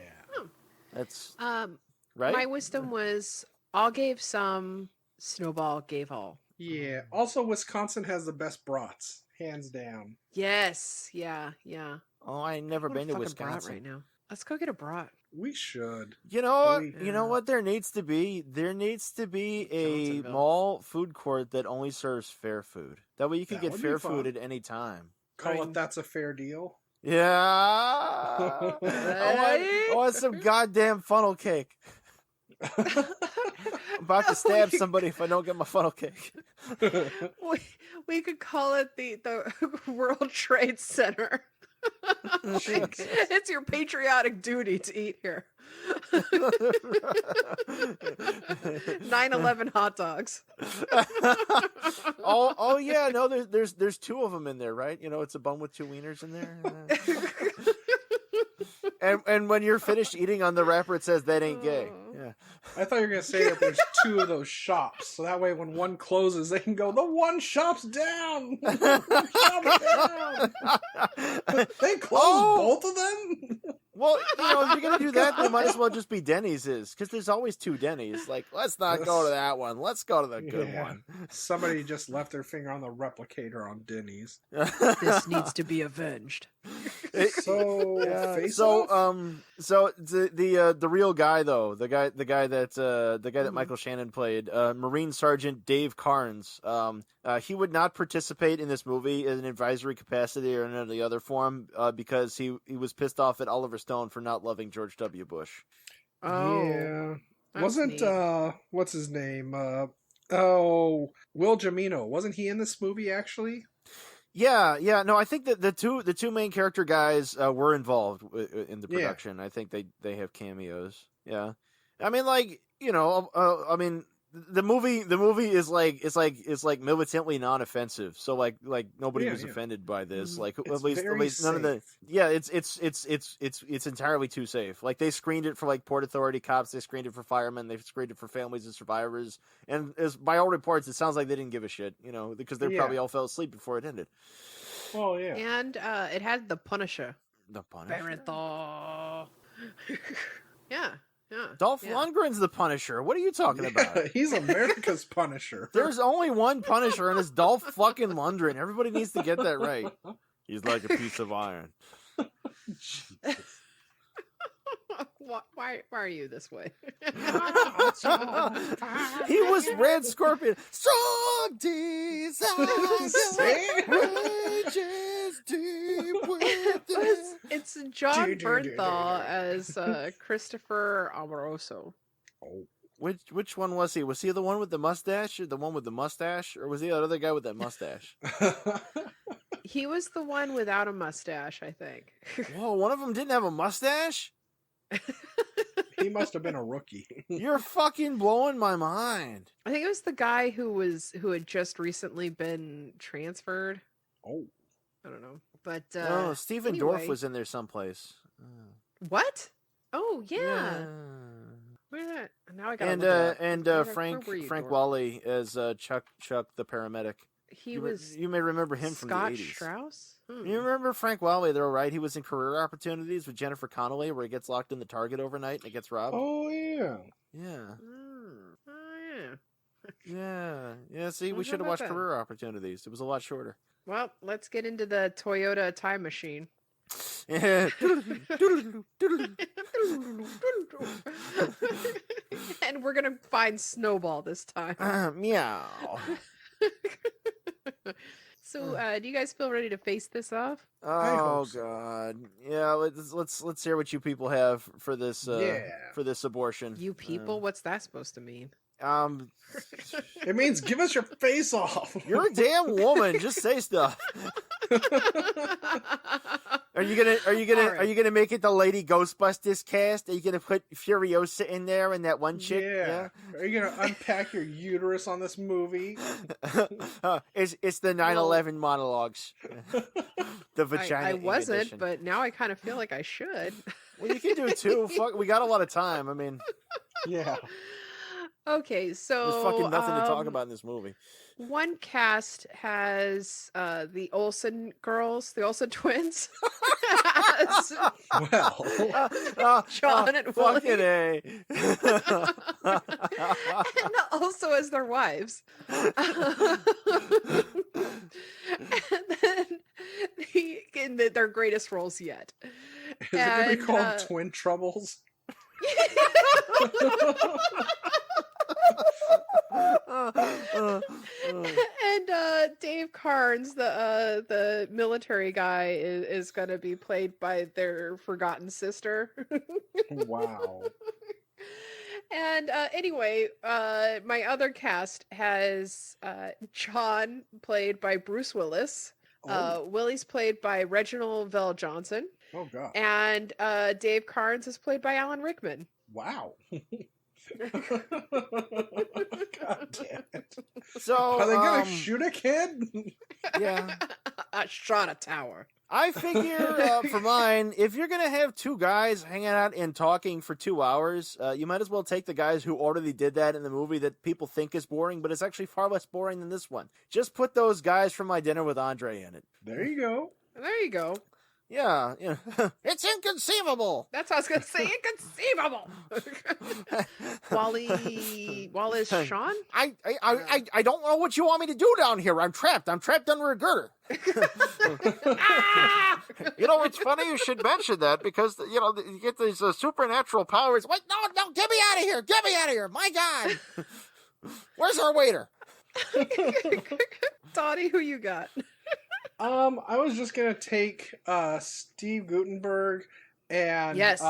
That's Um, right. my wisdom was all gave some, Snowball gave all. Yeah. Also, Wisconsin has the best brats, hands down. Yes, yeah, yeah. Oh, I ain't I never want a been to fucking brat Wisconsin. right now. Let's go get a brat. We should. You know what? We- You know Yeah. what? There needs to be a Johnsonville. mall food court that only serves fair food. That way you can That get would be fair fun. food at any time. Call I mean- it That's a Fair Deal. Yeah. I want some goddamn funnel cake. I'm about to stab somebody if I don't get my funnel cake. We could call it the World Trade Center. It's your patriotic duty to eat here. 9/11 hot dogs. Oh yeah, no, there's two of them in there, right? You know, it's a bun with two wieners in there. And when you're finished eating on the wrapper, it says that ain't gay. Yeah. I thought you were going to say that there's two of those shops. So that way when one closes, they can go, the one shop's down. Shop's down. They closed both of them? Well, you know, if you're gonna do that, they might as well just be Denny's, because there's always two Denny's. Like, let's not go to that one. Let's go to the good Yeah. one. Somebody just left their finger on the replicator on Denny's. This needs to be avenged. So, Yeah, face so off? so the real guy though, the guy that Michael Shannon played, Marine Sergeant Dave Carnes, he would not participate in this movie in an advisory capacity or in any other form, because he was pissed off at Oliver Stone for not loving George W. Bush. Oh, yeah. that's Wasn't neat. what's his name? Will Jamino. Wasn't he in this movie actually? Yeah, no, I think that the two main character guys were involved in the Yeah. production. I think they have cameos. Yeah, I mean, like, you know, I mean, the movie is like militantly non-offensive, so like nobody Yeah, was yeah. offended by this. Like It's at very least none of the safe. yeah, it's entirely too safe. Like they screened it for like Port Authority cops, they screened it for firemen, they screened it for families of survivors, and as by all reports, it sounds like they didn't give a shit, you know, because they Yeah. probably all fell asleep before it ended. Well, yeah. And it had the Punisher. The Punisher. Barenthal. Yeah. Dolph yeah. Lundgren's the Punisher. What are you talking about? He's America's Punisher. There's only one Punisher, and it's Dolph fucking Lundgren. Everybody needs to get that right. He's like a piece of iron. Why are you this way? He was Red Scorpion. Strong desire rages deep within. It's John Do, do, do, do, Bernthal do. as Christopher Amoroso. Which one was he? Was he the one with the mustache, or the one with the mustache, or was he the other guy with that mustache? He was the one without a mustache, I think. Whoa, one of them didn't have a mustache? He must have been a rookie. You're fucking blowing my mind. I think it was the guy who had just recently been transferred. Oh. I don't know, but No, Stephen Dorff anyway. was in there someplace. What? Oh yeah. Where that? Now I got And Frank Wally as Chuck the paramedic. He You, was you may remember him from Scott the 80s. Strauss. Hmm. You remember Frank Wally though, right? He was in Career Opportunities with Jennifer Connelly, where he gets locked in the Target overnight and it gets robbed. Oh, yeah. Yeah, Oh yeah. yeah. See, we How should have about watched that? Career Opportunities. It was a lot shorter. Well, let's get into the Toyota time machine. Yeah. And we're gonna find Snowball this time. Meow. So, do you guys feel ready to face this off? Oh hope so. God. Yeah. Let's hear what you people have for this. Yeah. For this abortion. You people, what's that supposed to mean? It means give us your face off. You're a damn woman. Just say stuff. Are you gonna make it the Lady Ghostbusters cast? Are you gonna put Furiosa in there and that one chick? Yeah. Are you gonna unpack your uterus on this movie? It's the 9/11 monologues. The vagina. I wasn't, edition. but now I kind of feel like I should. Well, you can do it too. Fuck, we got a lot of time. I mean, Yeah. Okay, so There's fucking nothing to talk about in this movie. one cast has the Olsen girls, the Olsen twins. As Well, John and fucking Willie. A. And also as their wives. And then their greatest roles yet. is it gonna be And, called Twin Troubles? And Dave Carnes, the military guy, is gonna be played by their forgotten sister. Wow. And anyway, my other cast has John played by Bruce Willis. Willie's played by Reginald Vell Johnson, Oh god. and Dave Carnes is played by Alan Rickman. Wow. God damn it. So, Are they gonna shoot a kid? yeah. I shot a tower. I figure for mine, if you're gonna have two guys hanging out and talking for 2 hours, you might as well take the guys who already did that in the movie that people think is boring, but it's actually far less boring than this one. Just put those guys from My Dinner with Andre in it. There you go. There you go. Yeah, it's inconceivable. That's what I was gonna say. Inconceivable. Wallace Shawn. I don't know what you want me to do down here. I'm trapped under a girder. Ah! You know, it's funny you should mention that because, you get these supernatural powers. Wait, no, get me out of here. Get me out of here. My God. Where's our waiter? Donnie, who you got? I was just gonna take Steve Guttenberg and Yes.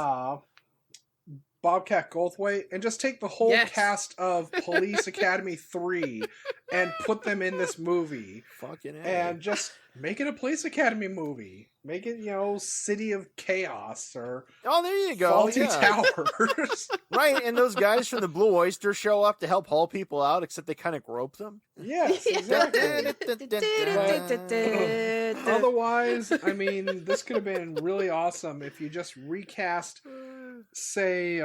Bobcat Goldthwait and just take the whole Yes. cast of Police Academy 3 and put them in this movie Fucking A. and just make it a Police Academy movie. Make it, City of Chaos or Oh, there you go. Faulty Yeah. Towers. Right, and those guys from the Blue Oyster show up to help haul people out, except they kind of grope them. Yes, exactly. Otherwise, I mean, this could have been really awesome if you just recast, say,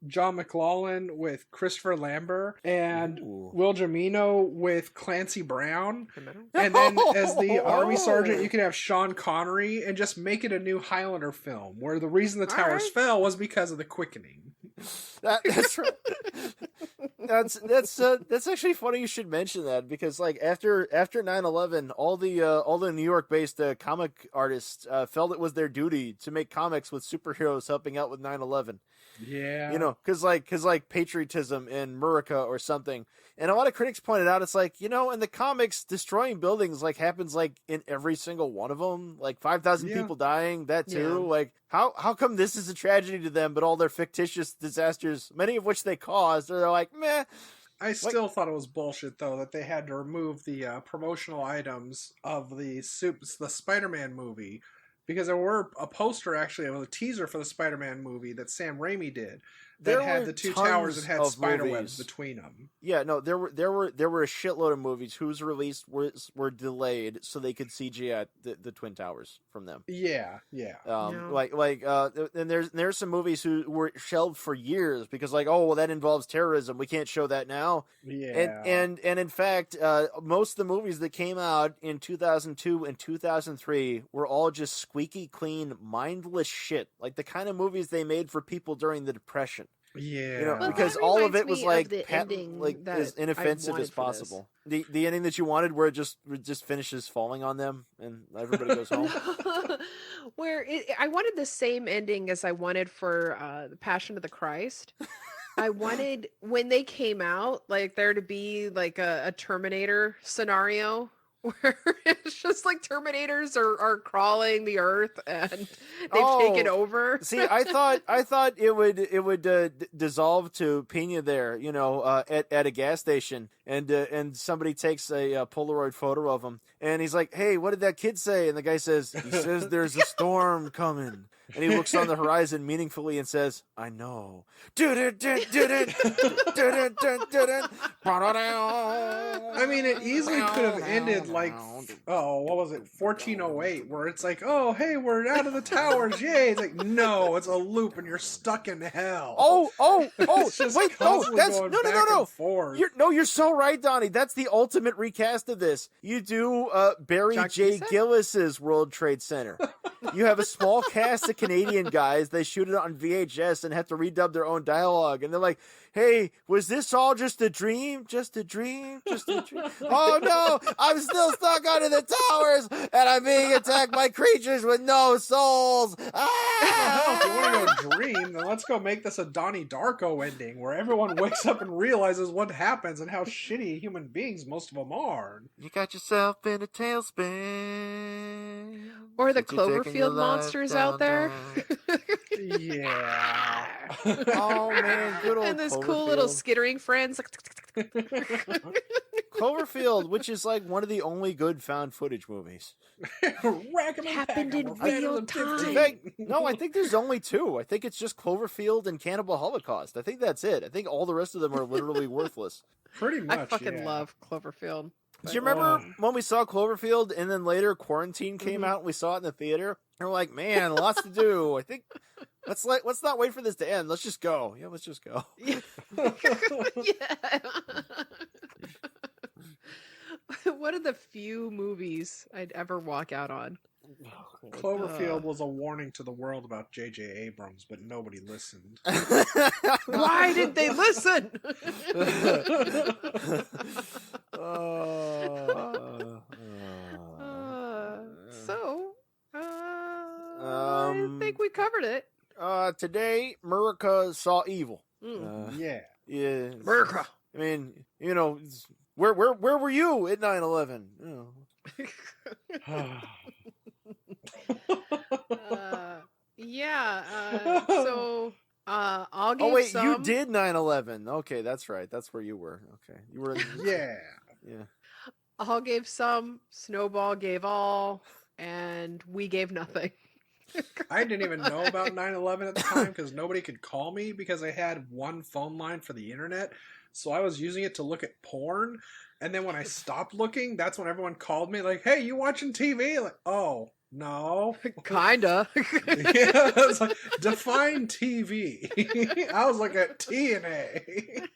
John McLaughlin with Christopher Lambert and Ooh. Will Jamino with Clancy Brown. And then as the army sergeant, you could have Sean Connery and just make it a new Highlander film where the reason the towers Alright. fell was because of the quickening. That's right. That's actually funny you should mention that because like after 9/11 all the New York based comic artists felt it was their duty to make comics with superheroes helping out with 9/11. Yeah. Cause like patriotism in America or something. And a lot of critics pointed out, it's like, in the comics, destroying buildings like happens like in every single one of them, like 5,000 Yeah. people dying, that too. Yeah. Like how come this is a tragedy to them, but all their fictitious disasters, many of which they caused, they're like, meh. I still thought it was bullshit though that they had to remove the promotional items of the Spider-Man movie because there were a poster actually, it was a teaser for the Spider-Man movie that Sam Raimi did that There had were the two tons towers and had of spider movies. webs between them. Yeah, no, there were a shitload of movies whose release were delayed so they could CGI the Twin Towers from them. Yeah. Yeah. And there's some movies who were shelved for years because like, oh, well, that involves terrorism. We can't show that now. Yeah. And in fact, most of the movies that came out in 2002 and 2003 were all just squeaky clean, mindless shit, like the kind of movies they made for people during the Depression. Yeah. Well, Because that all of reminds it was me of like the ending like that as I inoffensive wanted as for this. possible. The ending that you wanted, where it just finishes falling on them and everybody goes home. I wanted the same ending as I wanted for the Passion of the Christ. I wanted when they came out, like there to be like a Terminator scenario where it's just like Terminators are crawling the earth and they've taken over. See, I thought it would dissolve to Pena there, at a gas station, and somebody takes a Polaroid photo of him, and he's like, "Hey, what did that kid say?" And the guy says, "He says there's a storm coming." And he looks on the horizon meaningfully and says, I know. I mean, it easily could have ended like, what was it, 1408, where it's like, oh, hey, we're out of the towers, yay! It's like, no, it's a loop, and you're stuck in hell. It's just wait, no, constantly that's going no, back and forth. You're so right, Donnie. That's the ultimate recast of this. You do Barry John J. Cusack? Gillis's World Trade Center. You have a small cast of Canadian guys. They shoot it on VHS and have to redub their own dialogue. And they're like, hey, was this all just a dream? Just a dream? Just a dream? Oh, no, I'm still stuck under the towers, and I'm being attacked by creatures with no souls. Well, if you want to go dream, then let's go make this a Donnie Darko ending, where everyone wakes up and realizes what happens and how shitty human beings most of them are. You got yourself in a tailspin. Or the But you're taking your Cloverfield life monsters down out there. Yeah. Oh, man, good old And this cool little Cloverfield. skittering friends. Cloverfield, which is like one of the only good found footage movies. Rack 'em and Happened pack 'em, in we're better real than time. 15. In fact, no, I think there's only two. I think it's just Cloverfield and Cannibal Holocaust. I think that's it. I think all the rest of them are literally worthless. Pretty much. I fucking yeah. love Cloverfield. Do you remember Oh. when we saw Cloverfield and then later Quarantine came out and we saw it in the theater? And we're like, man, lots to do. I think let's not wait for this to end. Let's just go. Yeah, let's just go. Yeah. One of the few movies I'd ever walk out on. Cloverfield was a warning to the world about J.J. Abrams, but nobody listened. Why did they listen? I think we covered it. Today, Murica saw evil. Yeah. Yeah. America. I mean, you know, where were you at 9/11? You know. I'll give Oh wait, some. you did 9/11. Okay, that's right. That's where you were. Okay, you were. Yeah. Yeah. All gave some. Snowball gave all, and we gave nothing. I didn't even know about 9/11 at the time because nobody could call me because I had one phone line for the internet. So I was using it to look at porn. And then when I stopped looking, that's when everyone called me like, hey, you watching TV? Like, oh, no. Kinda. Yeah, it's like, define TV. I was looking at TNA.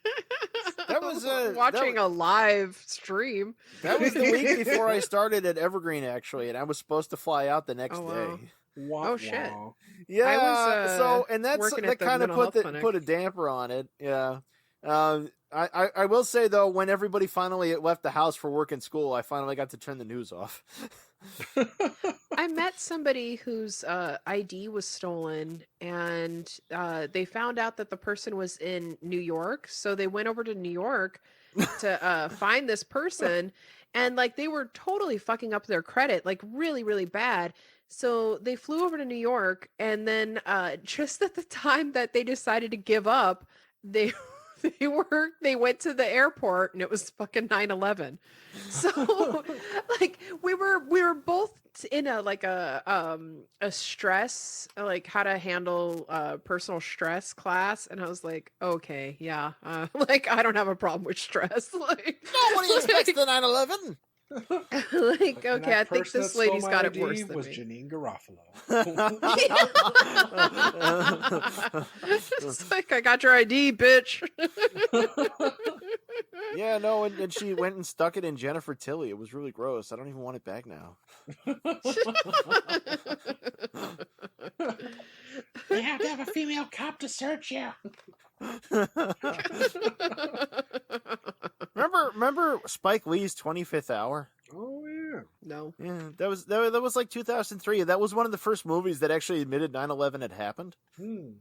That was watching a live stream. That was the week before I started at Evergreen, actually, and I was supposed to fly out the next Oh, wow. day. Wah, shit. wah. Yeah, was, so and that's working that at the kind of mental put health clinic. put a damper on it. Yeah. I will say though, when everybody finally left the house for work and school, I finally got to turn the news off. I met somebody whose ID was stolen, and they found out that the person was in New York. So they went over to New York to find this person, and like they were totally fucking up their credit, like really, really bad. So they flew over to New York, and then just at the time that they decided to give up, they they went to the airport, and it was fucking 9/11. So like we were both in a stress, like how to handle personal stress class, and I was like, okay, yeah, like I don't have a problem with stress. Like Nobody expects the 9/11. like, And okay, I that think person this that lady's stole got my it worse ID than was me. Janine Garofalo. Just like, I got your ID, bitch. Yeah, no, and she went and stuck it in Jennifer Tilly. It was really gross. I don't even want it back now. They have to have a female cop to search you. Remember Spike Lee's 25th Hour? Oh yeah. No. Yeah, that was like 2003. That was one of the first movies that actually admitted 9/11 had happened.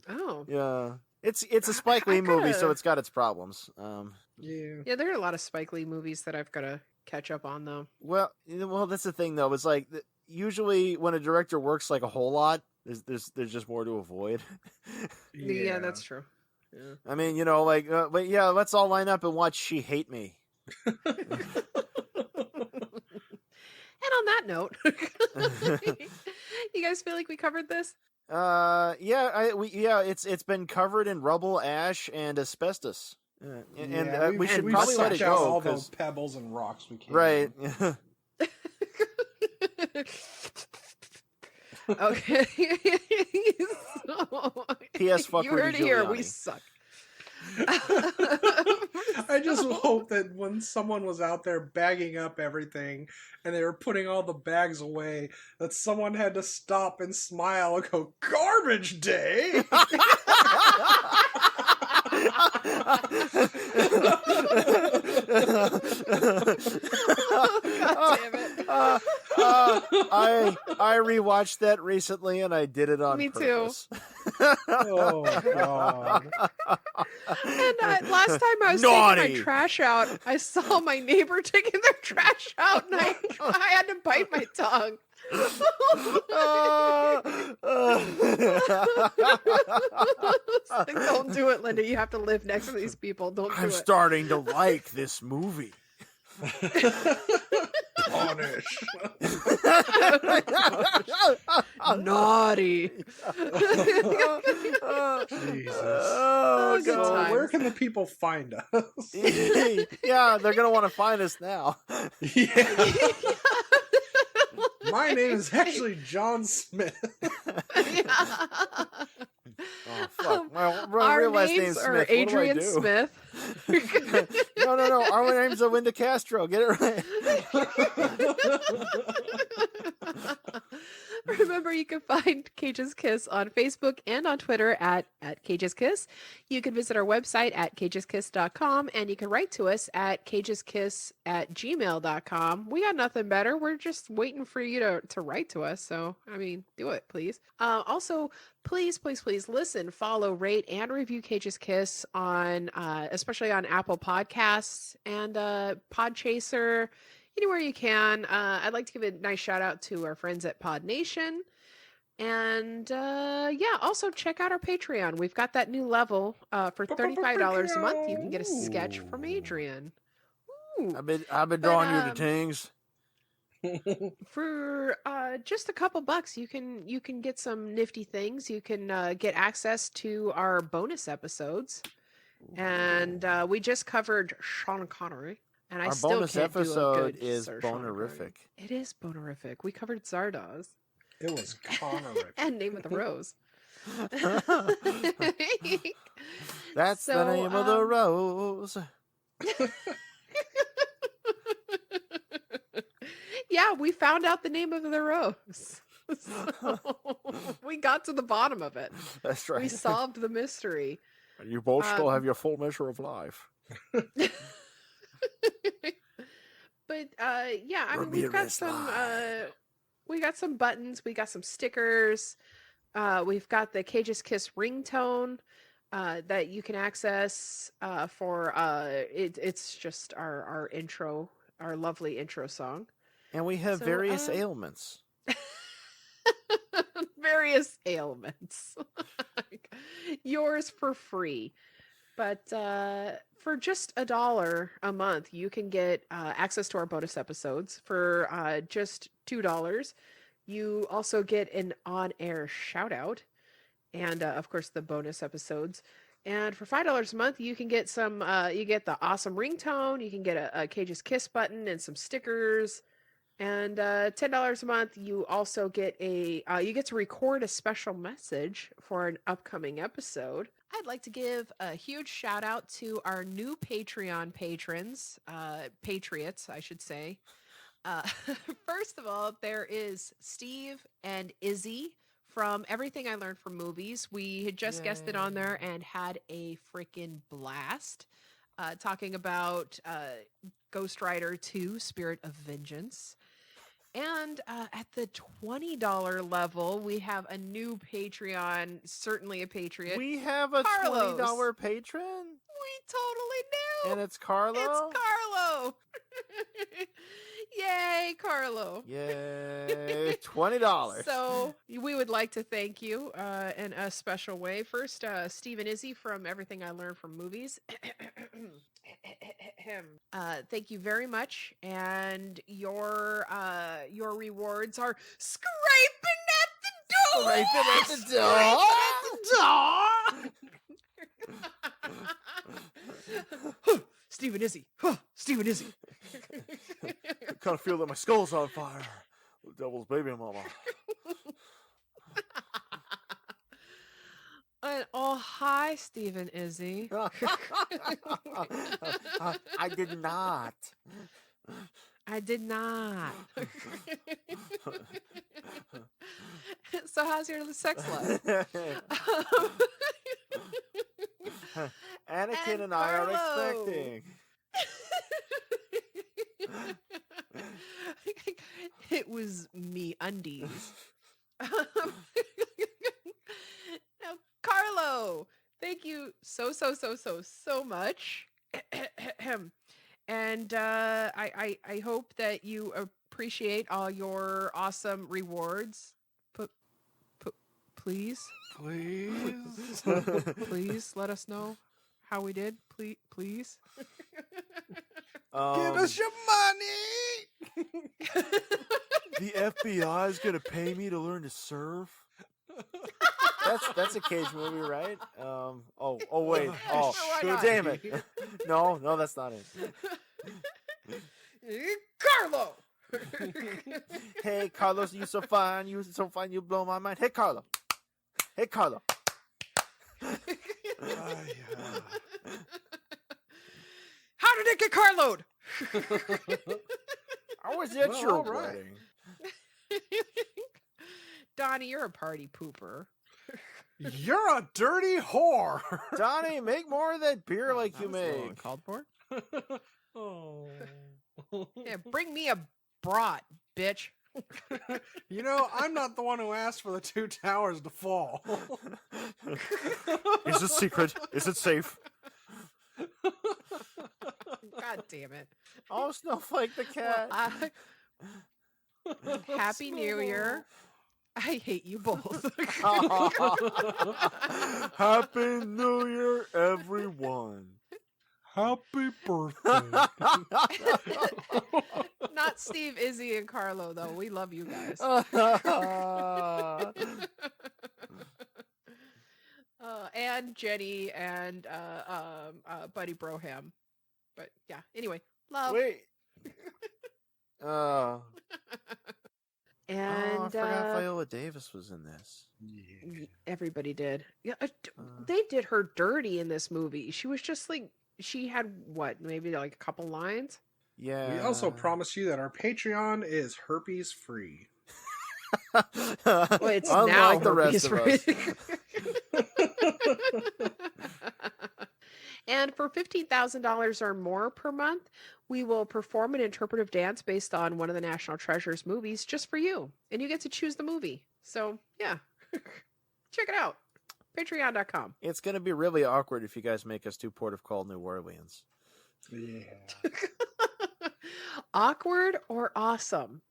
Oh. Yeah, it's a Spike I Lee movie, so gotta- it's got its problems. Yeah. Yeah, there are a lot of Spike Lee movies that I've got to catch up on, though. Well, that's the thing though. It's like usually when a director works like a whole lot, there's just more to avoid. Yeah, that's true. Yeah. I mean, but yeah, let's all line up and watch She Hate Me. And on that note, you guys feel like we covered this? It's been covered in rubble, ash, and asbestos. We should we've probably let it sucked out go. all those pebbles and rocks we can. Right. Okay. P.S. Fuck You Rudy heard it here. We Giuliani. suck. I just hope that when someone was out there bagging up everything and they were putting all the bags away, that someone had to stop and smile and go, "Garbage day!" God damn it. I rewatched that recently, and I did it on Me too. purpose. Oh, God. And last time I was Naughty. taking my trash out, I saw my neighbor taking their trash out, and I had to bite my tongue. Like, don't do it, Linda. You have to live next to these people. Don't do I'm it. starting to like this movie. Punish. Naughty. Jesus. Oh, good So times. where can the people find us? Yeah, they're gonna want to find us now. Yeah. My name is actually John Smith. Oh fuck! My Our real last names name's are Smith. What do I Adrian do? Smith. No. Our name's Linda Castro. Get it right. Remember, you can find Cage's Kiss on Facebook and on Twitter at Cage's Kiss. You can visit our website at cageskiss.com, and you can write to us at cageskiss@gmail.com. We got nothing better. We're just waiting for you to write to us. So, I mean, do it, please. Also, please listen, follow, rate, and review Cage's Kiss on, especially on Apple Podcasts and Podchaser. Anywhere you can. I'd like to give a nice shout out to our friends at Pod Nation. And also check out our Patreon. We've got that new level for $35 a month. You can get a sketch from Adrian. Ooh. I've been drawing you to things. For just a couple bucks, you can get some nifty things. You can get access to our bonus episodes. And we just covered Sean Connery. And I Our still bonus can't do a episode good is Sir Sean Connery. bonerific. It is bonerific. We covered Zardoz It was Connor. and Name of the Rose. That's the name of the rose. Yeah, we found out the name of the rose. So, we got to the bottom of it. That's right. We solved the mystery. You both still have your full measure of life. But yeah, I mean, we've got Ramirez some live. we got some buttons, we got some stickers, we've got the Cage's Kiss ringtone that you can access for it's just our intro, our lovely intro song. And we have So, various ailments. Various ailments. Yours for free. But for just $1 a month, you can get access to our bonus episodes. For just $2, you also get an on-air shout-out. And, of course, the bonus episodes. And for $5 a month, you can get some, you get the awesome ringtone. You can get a Cage's Kiss button and some stickers. And $10 a month, you also get you get to record a special message for an upcoming episode. I'd like to give a huge shout out to our new Patreon patrons, patriots, I should say. First of all, there is Steve and Izzy from Everything I Learned from Movies. We had just guested on there and had a freaking blast talking about Ghost Rider 2, Spirit of Vengeance. And at the $20 level, we have a new Patreon, certainly a patriot. We have a Carlos. $20 patron? We totally do. And it's Carlo? It's Carlo. Yay, Carlo. Yay. $20. So we would like to thank you in a special way. First, Steve and Izzy from Everything I Learned from Movies. Thank you very much, and your rewards are scraping at the Raping at the door. Stephen Izzy. Stephen Izzy. I kind of feel that my skull's on fire. The devil's baby mama. Oh, hi, Stephen Izzy. I did not. I did not. So how's your sex life? Anakin and I are Carlo. expecting. It was me undies. Now, Carlo, thank you so much. And I hope that you appreciate all your awesome rewards. Please, please let us know how we did. Please. Give us your money. The FBI is gonna pay me to learn to surf. That's a Cage movie, right? Oh wait. Oh, Sure, damn it. No, that's not it. Carlo. Hey, Carlos, you so fine. You blow my mind. Hey, Carlo. How did it get carload? I was at Well, your all right. wedding. Donnie, you're a party pooper. You're a dirty whore. Donnie, make more of that beer like you That was all make. called for. Oh. Yeah, bring me a brat, bitch. You know, I'm not the one who asked for the two towers to fall. Is it secret? Is it safe? God damn it. Oh, Snowflake the cat. Happy New Year. I hate you both. Happy New Year, everyone. Happy birthday. Not Steve, Izzy, and Carlo, though. We love you guys. And Jenny and Buddy Broham. But yeah, anyway, love. Wait. And I forgot Viola Davis was in this. everybody did. Yeah, they did her dirty in this movie. She was just like, she had what, maybe like a couple lines. Yeah. We also promise you that our Patreon is herpes free. Well, it's Unlike now the rest herpes of us. free. And for $15,000 or more per month, we will perform an interpretive dance based on one of the National Treasures movies just for you. And you get to choose the movie. So, yeah. Check it out. Patreon.com. It's going to be really awkward if you guys make us do Port of Call New Orleans. Yeah. Awkward or awesome?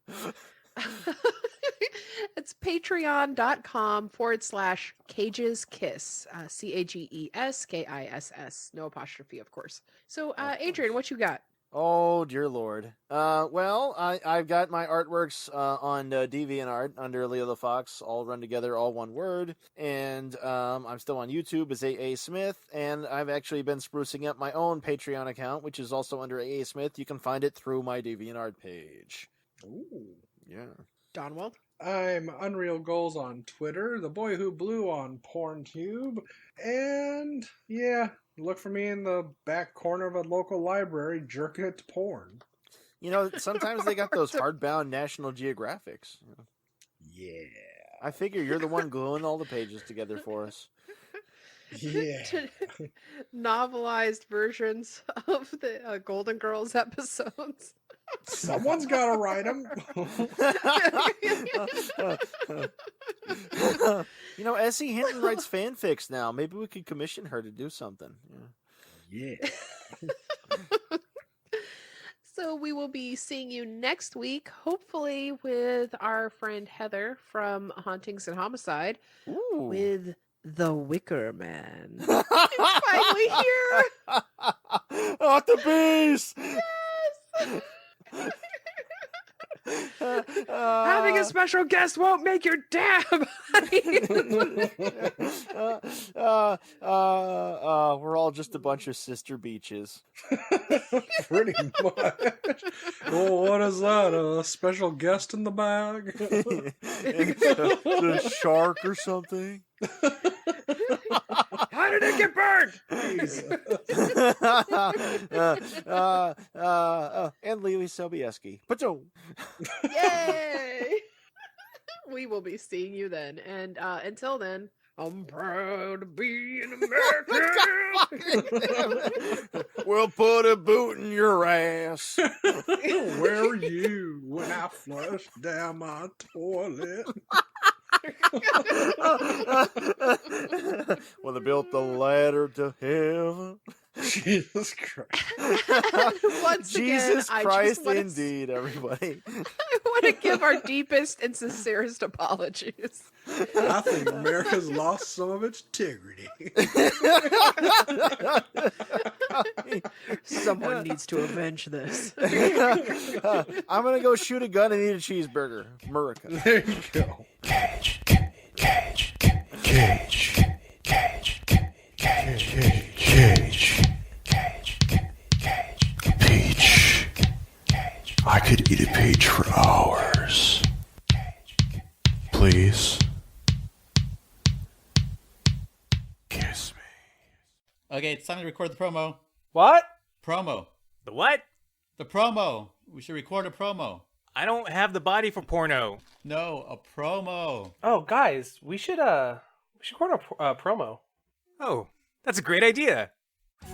It's patreon.com/CagesKiss. CagesKiss. No apostrophe, of course. So, Adrian, what you got? Oh, dear Lord. Well, I've got my artworks on DeviantArt under Leo the Fox, all run together, all one word. And I'm still on YouTube as A.A. Smith, and I've actually been sprucing up my own Patreon account, which is also under A.A. Smith. You can find it through my DeviantArt page. Ooh. Yeah. Donwald? I'm Unreal Goals on Twitter, The Boy Who Blew on PornTube, and yeah, look for me in the back corner of a local library jerking it to porn. You know, sometimes they got those hardbound National Geographics. Yeah. I figure you're the one gluing all the pages together for us. Yeah. Novelized versions of the Golden Girls episodes. Someone's got to write them. You know, Essie Hinton writes fanfics now. Maybe we could commission her to do something. Yeah. So we will be seeing you next week, hopefully with our friend Heather from Hauntings and Homicide, Ooh. with The Wicker Man. It's finally here! Oh, the beast! Yes! Having a special guest won't make your damn We're all just a bunch of sister beaches. Pretty much. Well, what is that? A special guest in the bag? The shark or something? How did it get burned? And Lily Sobieski. But Yay! We will be seeing you then. And until then, I'm proud to be an American. We'll put a boot in your ass. Where were you when I flushed down my toilet? When they built the ladder to heaven. Jesus Christ. Once Jesus again, Christ, I just wanna, indeed, everybody. I want to give our deepest and sincerest apologies. I think America's lost some of its integrity. Someone needs to avenge this. I'm gonna go shoot a gun and eat a cheeseburger. America. There you go. Cage, cage, cage, cage, cage, cage, Peach. I could eat a peach for hours. Please. Kiss me. Okay, it's time to record the promo. What? Promo. The what? The promo. We should record a promo. I don't have the body for porno. No, a promo. Oh, guys, we should record a promo. Oh, that's a great idea.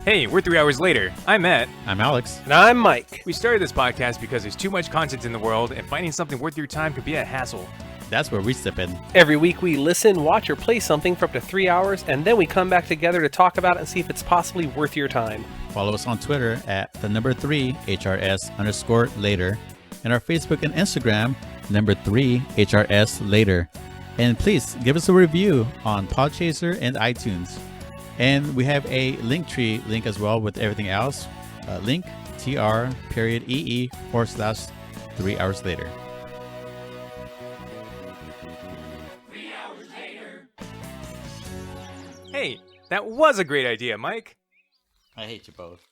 Hey, we're 3 hours later. I'm Matt. I'm Alex. And I'm Mike. We started this podcast because there's too much content in the world, and finding something worth your time can be a hassle. That's where we step in. Every week we listen, watch, or play something for up to 3 hours, and then we come back together to talk about it and see if it's possibly worth your time. Follow us on Twitter at @3HRS_later, and our Facebook and Instagram, 3HRS later. And please give us a review on Podchaser and iTunes. And we have a Linktree link as well with everything else. Link tr.ee/3 hours later. Hey, that was a great idea, Mike. I hate you both.